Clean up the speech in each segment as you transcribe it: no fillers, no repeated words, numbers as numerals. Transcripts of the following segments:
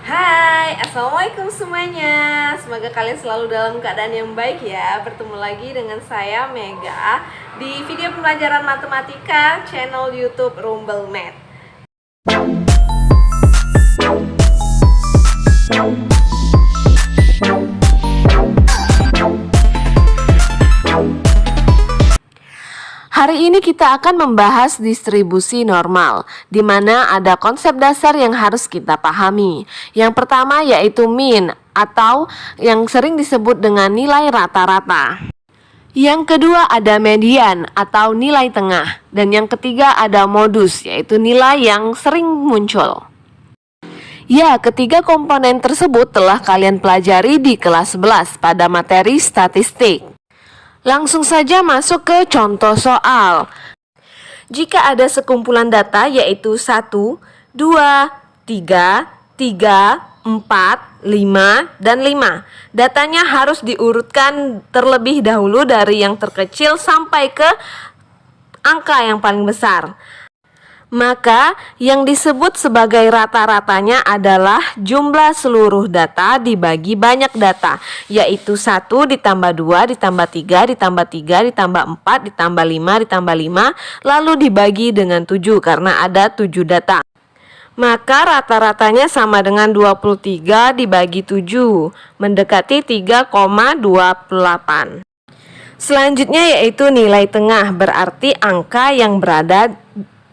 Hai, Assalamualaikum semuanya. Semoga kalian selalu dalam keadaan yang baik ya. Bertemu lagi dengan saya Mega di video pembelajaran matematika channel YouTube Rumble Math. Hari ini kita akan membahas distribusi normal, di mana ada konsep dasar yang harus kita pahami. Yang pertama yaitu mean, atau yang sering disebut dengan nilai rata-rata. Yang kedua ada median, atau nilai tengah. Dan yang ketiga ada modus, yaitu nilai yang sering muncul. Ya, ketiga komponen tersebut telah kalian pelajari di kelas 11 pada materi statistik. Langsung saja masuk ke contoh soal. Jika ada sekumpulan data yaitu 1, 2, 3, 4, 5, dan 5. Datanya harus diurutkan terlebih dahulu dari yang terkecil sampai ke angka yang paling besar. Maka yang disebut sebagai rata-ratanya adalah jumlah seluruh data dibagi banyak data, yaitu 1 ditambah 2 ditambah 3 ditambah 3 ditambah 4 ditambah 5 ditambah 5 lalu dibagi dengan 7 karena ada 7 data. Maka rata-ratanya sama dengan 23 dibagi 7, mendekati 3,28. Selanjutnya yaitu nilai tengah, berarti angka yang berada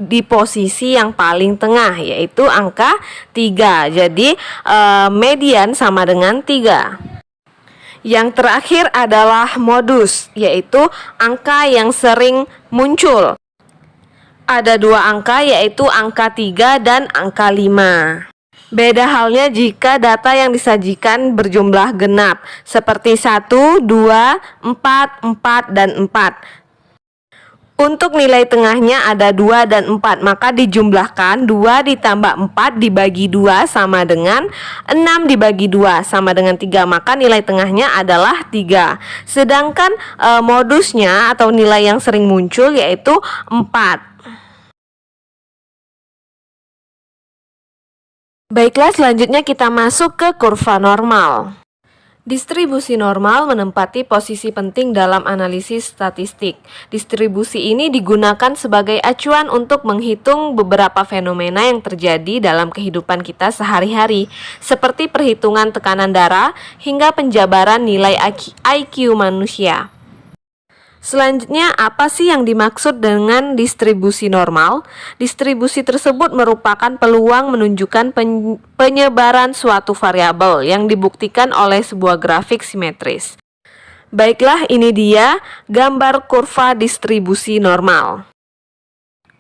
di posisi yang paling tengah, yaitu angka 3. Jadi median sama dengan 3. Yang terakhir adalah modus, yaitu angka yang sering muncul. Ada dua angka, yaitu angka 3 dan angka 5. Beda halnya jika data yang disajikan berjumlah genap, seperti 1, 2, 4, dan 4. Untuk nilai tengahnya ada 2 dan 4, maka dijumlahkan 2 ditambah 4 dibagi 2 sama dengan 6 dibagi 2 sama dengan 3, maka nilai tengahnya adalah 3. Sedangkan modusnya atau nilai yang sering muncul yaitu 4. Baiklah, selanjutnya kita masuk ke kurva normal. Distribusi normal menempati posisi penting dalam analisis statistik. Distribusi ini digunakan sebagai acuan untuk menghitung beberapa fenomena yang terjadi dalam kehidupan kita sehari-hari, seperti perhitungan tekanan darah hingga penjabaran nilai IQ manusia. Selanjutnya, apa sih yang dimaksud dengan distribusi normal? Distribusi tersebut merupakan peluang menunjukkan penyebaran suatu variabel yang dibuktikan oleh sebuah grafik simetris. Baiklah, ini dia gambar kurva distribusi normal.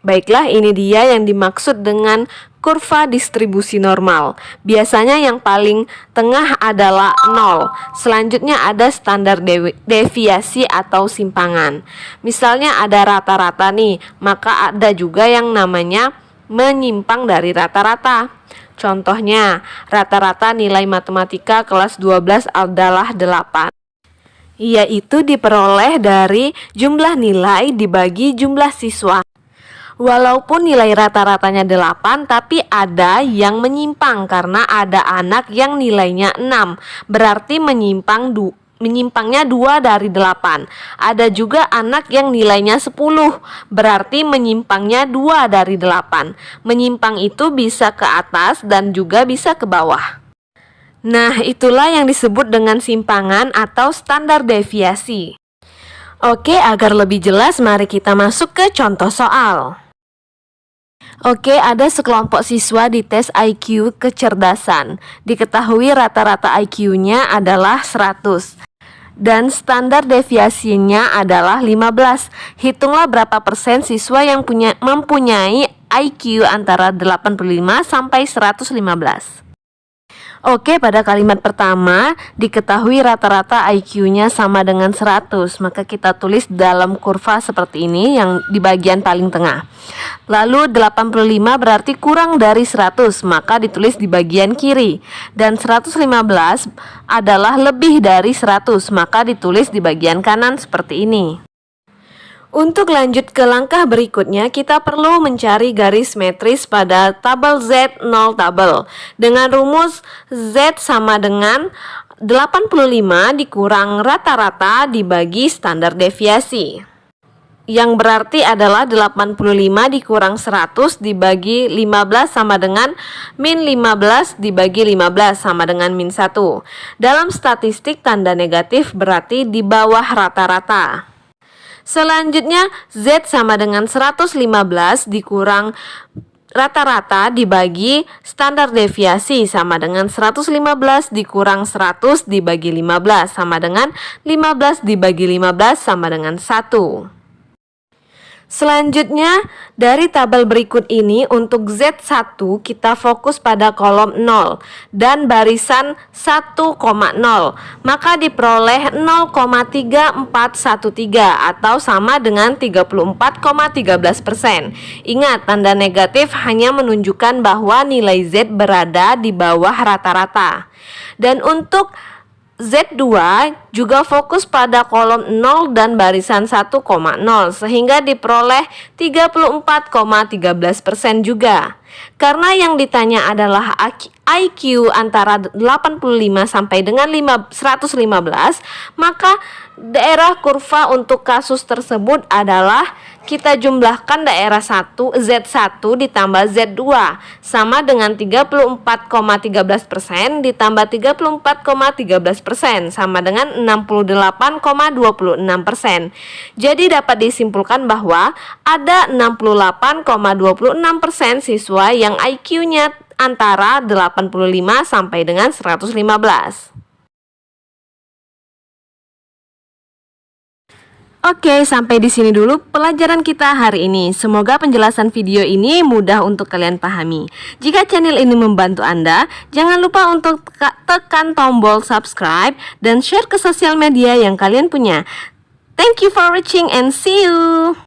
Baiklah, ini dia yang dimaksud dengan kurva distribusi normal. Biasanya yang paling tengah adalah 0. Selanjutnya ada standar deviasi atau simpangan. Misalnya ada rata-rata nih, maka ada juga yang namanya menyimpang dari rata-rata. Contohnya, rata-rata nilai matematika kelas 12 adalah 8. Yaitu diperoleh dari jumlah nilai dibagi jumlah siswa. Walaupun nilai rata-ratanya 8, tapi ada yang menyimpang karena ada anak yang nilainya 6. Berarti menyimpangnya 2 dari 8. Ada juga anak yang nilainya 10. Berarti menyimpangnya 2 dari 8. Menyimpang itu bisa ke atas dan juga bisa ke bawah. Nah, itulah yang disebut dengan simpangan atau standar deviasi. Oke, agar lebih jelas mari kita masuk ke contoh soal. Oke, ada sekelompok siswa di tes IQ kecerdasan. Diketahui rata-rata IQ-nya adalah 100 dan standar deviasinya adalah 15. Hitunglah berapa persen siswa yang mempunyai IQ antara 85 sampai 115. Oke, pada kalimat pertama diketahui rata-rata IQ-nya sama dengan 100, maka kita tulis dalam kurva seperti ini yang di bagian paling tengah. Lalu 85 berarti kurang dari 100, maka ditulis di bagian kiri. Dan 115 adalah lebih dari 100, maka ditulis di bagian kanan seperti ini. Untuk lanjut ke langkah berikutnya, kita perlu mencari garis metris pada tabel Z0 tabel. Dengan rumus Z sama dengan 85 dikurang rata-rata dibagi standar deviasi. Yang berarti adalah 85 dikurang 100 dibagi 15 sama dengan min 15 dibagi 15 sama dengan min 1. Dalam statistik tanda negatif berarti di bawah rata-rata. Selanjutnya Z sama dengan 115 dikurang rata-rata dibagi standar deviasi sama dengan 115 dikurang 100 dibagi 15 sama dengan 15 dibagi 15 sama dengan 1. Selanjutnya, dari tabel berikut ini untuk Z1 kita fokus pada kolom 0 dan barisan 1,0, maka diperoleh 0,3413 atau sama dengan 34,13%. Ingat, tanda negatif hanya menunjukkan bahwa nilai Z berada di bawah rata-rata. Dan untuk Z2 juga fokus pada kolom 0 dan barisan 1,0 sehingga diperoleh 34,13% juga. Karena yang ditanya adalah IQ antara 85 sampai dengan 115, maka daerah kurva untuk kasus tersebut adalah kita jumlahkan daerah Z1 ditambah Z2 sama dengan 34,13% ditambah 34,13% sama dengan 68,26%. Jadi dapat disimpulkan bahwa ada 68,26% siswa yang IQ-nya antara 85 sampai dengan 115. Oke, sampai di sini dulu pelajaran kita hari ini. Semoga penjelasan video ini mudah untuk kalian pahami. Jika channel ini membantu Anda, jangan lupa untuk tekan tombol subscribe dan share ke sosial media yang kalian punya. Thank you for watching and see you.